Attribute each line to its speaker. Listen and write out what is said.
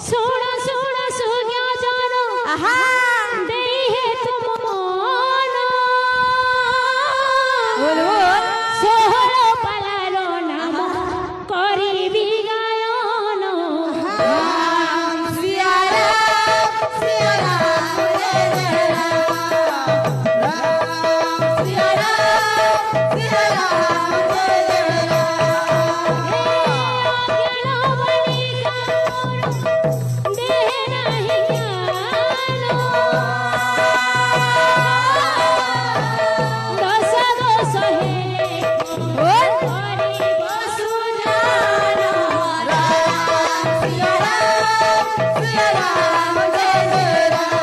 Speaker 1: सोना सोना सुग्या जानो
Speaker 2: आहा
Speaker 1: दे हे तुम मोनो
Speaker 2: बोल बोल
Speaker 1: सोहळ पालारो नाम करिबी गायनो
Speaker 2: राम सिया राम जय जय राम राम सिया राम जय जय राम
Speaker 1: देह नाही ज्ञानो दोष दोष हे
Speaker 2: बोल
Speaker 1: करी बसु जानो
Speaker 2: राम सिया राम जय जय राम